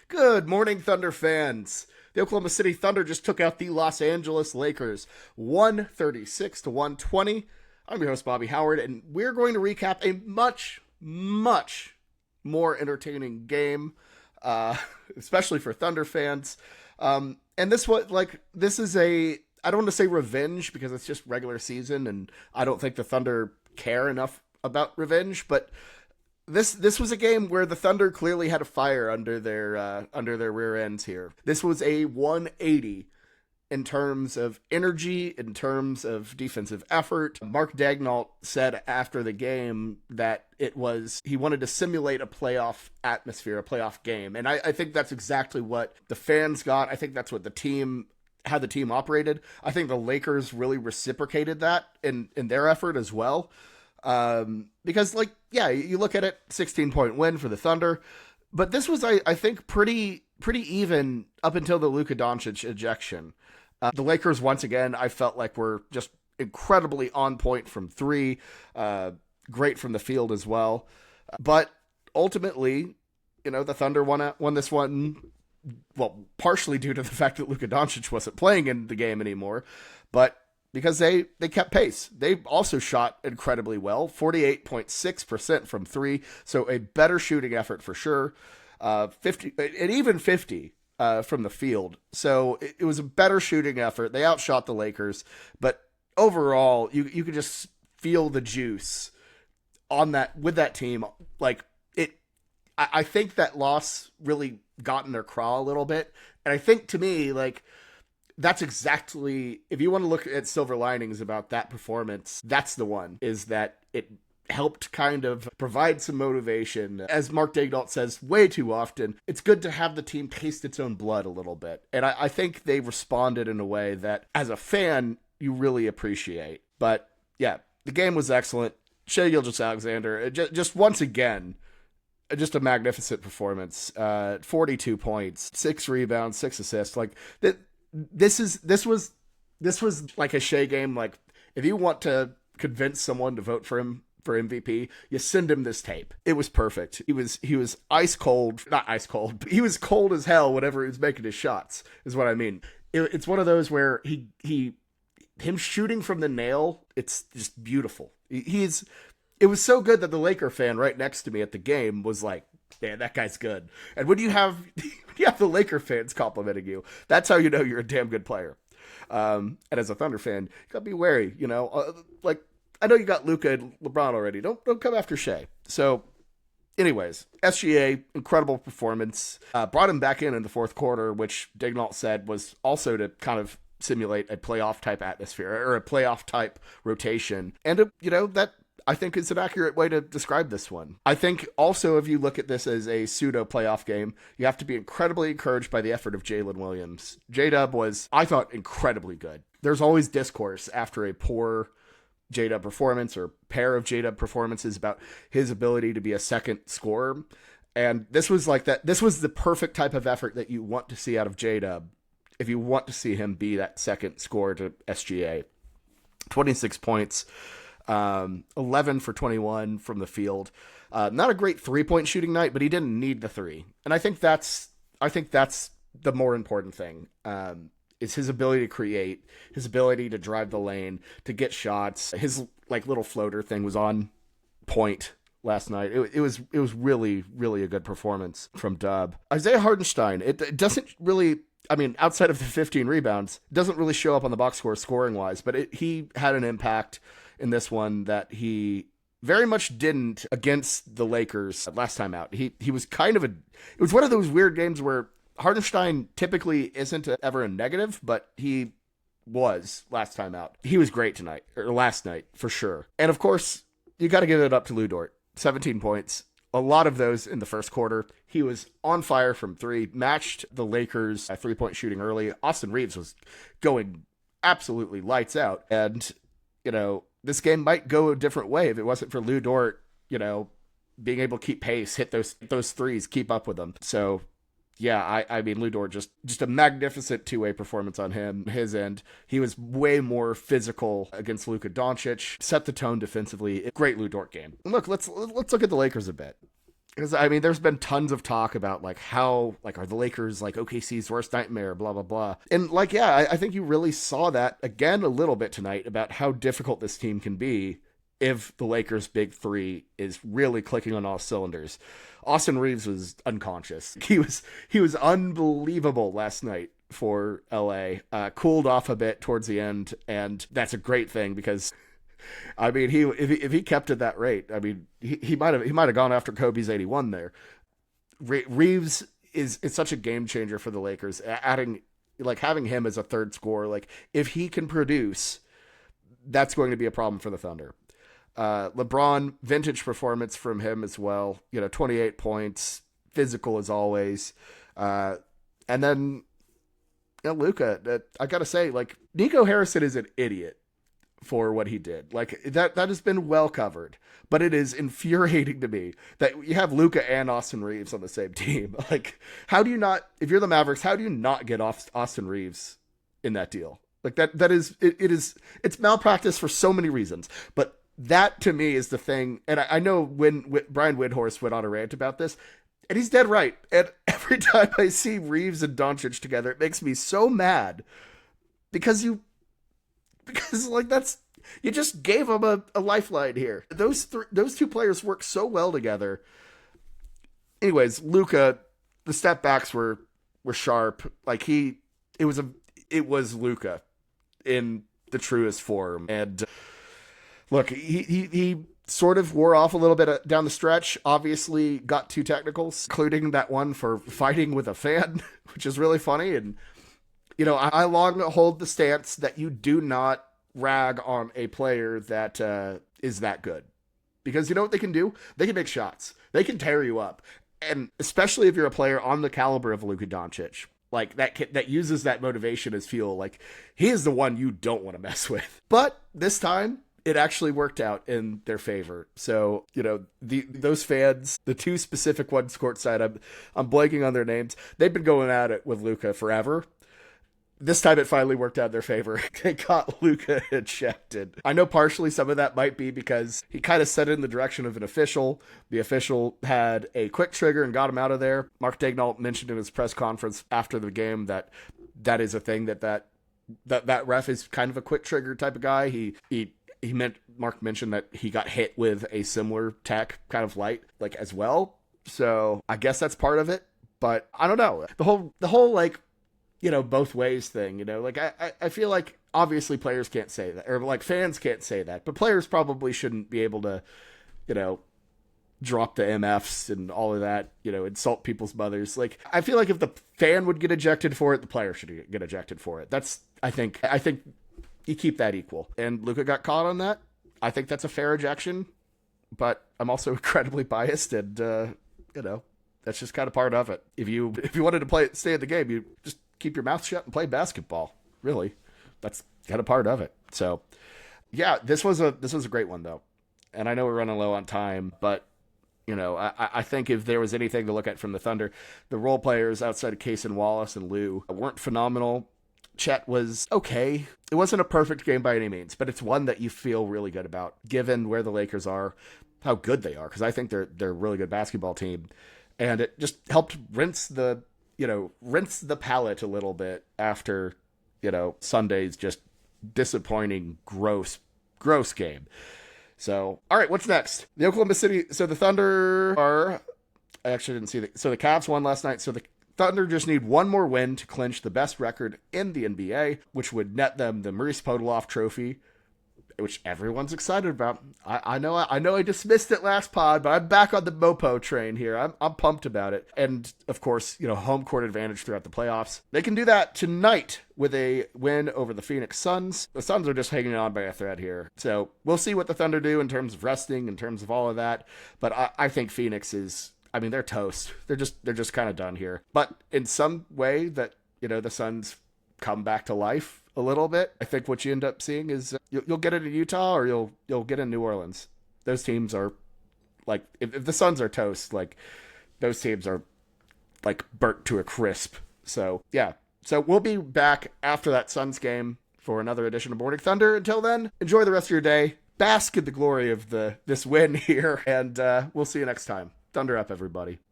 Good morning, Thunder fans. The Oklahoma City Thunder just took out the Los Angeles Lakers 136 to 120. I'm your host, Bobby Howard, and we're going to recap a much more entertaining game, especially for Thunder fans. And this is I don't want to say revenge because it's just regular season, and I don't think the Thunder care enough about revenge, but this was a game where the Thunder clearly had a fire under their rear ends here. This was a 180 in terms of energy, in terms of defensive effort. Mark Daigneault said after the game that he wanted to simulate a playoff atmosphere, a playoff game. And I think that's exactly what the fans got. I think that's what how the team operated. I think the Lakers really reciprocated that in their effort as well. Because you look at it, 16-point win for the Thunder, but this was, I think, pretty even up until the Luka Doncic ejection. The Lakers, once again, I felt like were just incredibly on point from three, great from the field as well. But ultimately, the Thunder won this one, well, partially due to the fact that Luka Doncic wasn't playing in the game anymore, but because they kept pace. They also shot incredibly well, 48.6% from three, so a better shooting effort for sure. 50 and even 50 from the field. So it was a better shooting effort. They outshot the Lakers, but overall, you could just feel the juice on that with that team. I think that loss really got in their craw a little bit, and I think to me, that's exactly, if you want to look at silver linings about that performance, that's the one, is that it helped kind of provide some motivation. As Mark Daigneault says way too often, it's good to have the team taste its own blood a little bit. And I think they responded in a way that, as a fan, you really appreciate. But yeah, the game was excellent. Gilgeous-Alexander, just once again, just a magnificent performance. 42 points, 6 rebounds, 6 assists. This was like a Shea game. Like, if you want to convince someone to vote for him for MVP, you send him this tape. It was perfect. He was ice cold, not ice cold, but he was cold as hell whenever he was making his shots, is what I mean. It's one of those where him shooting from the nail, it's just beautiful. It was so good that the Laker fan right next to me at the game was like, man, that guy's good. And when you have the Laker fans complimenting you, that's how you know you're a damn good player. And as a Thunder fan, you gotta be wary. I know you got Luka and LeBron already. Don't come after Shea. So, anyways, SGA, incredible performance. Brought him back in the fourth quarter, which Daigneault said was also to kind of simulate a playoff type atmosphere or a playoff type rotation. And that, I think, is an accurate way to describe this one. I think also, if you look at this as a pseudo playoff game, you have to be incredibly encouraged by the effort of Jalen Williams. J-Dub was, I thought, incredibly good. There's always discourse after a poor J-Dub performance or pair of J-Dub performances about his ability to be a second scorer. And this was like that. This was the perfect type of effort that you want to see out of J-Dub if you want to see him be that second scorer to SGA. 26 points. 11 for 21 from the field. Not a great 3-point shooting night, but he didn't need the three. And I think that's the more important thing. Is his ability to create, his ability to drive the lane, to get shots. His little floater thing was on point last night. It was really, really a good performance from Dub. Isaiah Hartenstein, it doesn't really, outside of the 15 rebounds, doesn't really show up on the box score scoring wise, but he had an impact in this one that he very much didn't against the Lakers last time out. He was it was one of those weird games where Hartenstein typically isn't ever a negative, but he was last time out. He was great last night, for sure. And of course, you got to give it up to Lu Dort. 17 points. A lot of those in the first quarter. He was on fire from three, matched the Lakers' 3-point shooting early. Austin Reeves was going absolutely lights out. And, this game might go a different way if it wasn't for Lu Dort, being able to keep pace, hit those threes, keep up with them. So, yeah, Lu Dort, just a magnificent two-way performance on his end. He was way more physical against Luka Doncic, set the tone defensively. Great Lu Dort game. Look, let's look at the Lakers a bit. Because I mean, there's been tons of talk about like how like are the Lakers like OKC's worst nightmare, blah blah blah, and like yeah, I think you really saw that again a little bit tonight about how difficult this team can be if the Lakers' big three is really clicking on all cylinders. Austin Reeves was unconscious. He was unbelievable last night for LA. Cooled off a bit towards the end, and that's a great thing because I mean, if he kept at that rate, I mean, he might have gone after Kobe's 81 there. Reeves is such a game changer for the Lakers. Adding like having him as a third scorer, like if he can produce, that's going to be a problem for the Thunder. LeBron, vintage performance from him as well. 28 points, physical as always. And then Luka. I gotta say, like Nico Harrison is an idiot for what he did. Like that has been well covered, but it is infuriating to me that you have Luka and Austin Reeves on the same team. Like, how do you not, if you're the Mavericks, how do you not get off Austin Reeves in that deal? Like it's malpractice for so many reasons, but that to me is the thing. And I know when Brian Windhorst went on a rant about this, and he's dead right. And every time I see Reeves and Doncic together, it makes me so mad because like that's you just gave them a lifeline here. Those two players work so well together. Anyways, Luka, the step backs were sharp. Like it was Luka in the truest form. And look, he sort of wore off a little bit down the stretch. Obviously, got two technicals, including that one for fighting with a fan, which is really funny. And I long hold the stance that you do not rag on a player that is that good. Because you know what they can do? They can make shots. They can tear you up. And especially if you're a player on the caliber of Luka Doncic, like that uses that motivation as fuel. Like, he is the one you don't want to mess with. But this time, it actually worked out in their favor. So, those fans, the two specific ones courtside, I'm blanking on their names. They've been going at it with Luka forever. This time it finally worked out in their favor. They got Luka ejected. I know partially some of that might be because he kind of set it in the direction of an official. The official had a quick trigger and got him out of there. Mark Daigneault mentioned in his press conference after the game that is a thing that ref is kind of a quick trigger type of guy. Mark mentioned that he got hit with a similar tech, kind of light, like as well. So I guess that's part of it. But I don't know. The whole like, both ways thing, like I feel like obviously players can't say that, or like fans can't say that, but players probably shouldn't be able to, drop the MFs and all of that, insult people's mothers. Like, I feel like if the fan would get ejected for it, the player should get ejected for it. I think you keep that equal. And Luka got caught on that. I think that's a fair ejection, but I'm also incredibly biased, and that's just kind of part of it. If you wanted to stay in the game, you just keep your mouth shut and play basketball. Really, that's kind of part of it. So, yeah, this was a great one though, and I know we're running low on time, but I think if there was anything to look at from the Thunder, the role players outside of Case and Wallace and Lou weren't phenomenal. Chet was okay. It wasn't a perfect game by any means, but it's one that you feel really good about, given where the Lakers are, how good they are, because I think they're a really good basketball team, and it just helped rinse the palate a little bit after Sunday's just disappointing, gross game. So, all right, what's next? The Oklahoma City. So the Thunder are. I actually didn't see so the Cavs won last night. So the Thunder just need one more win to clinch the best record in the NBA, which would net them the Maurice Podoloff Trophy, which everyone's excited about. I know I dismissed it last pod, but I'm back on the Mopo train here. I'm pumped about it. And of course, home court advantage throughout the playoffs. They can do that tonight with a win over the Phoenix Suns. The Suns are just hanging on by a thread here. So we'll see what the Thunder do in terms of resting, in terms of all of that. But I think Phoenix is, they're toast. They're just kind of done here. But in some way that, the Suns come back to life a little bit, I think what you end up seeing is you'll get it in Utah or you'll get it in New Orleans. Those teams are like, if the Suns are toast, like those teams are like burnt to a crisp. So yeah. So we'll be back after that Suns game for another edition of Morning Thunder. Until then, enjoy the rest of your day. Bask in the glory of this win here, and we'll see you next time. Thunder up, everybody.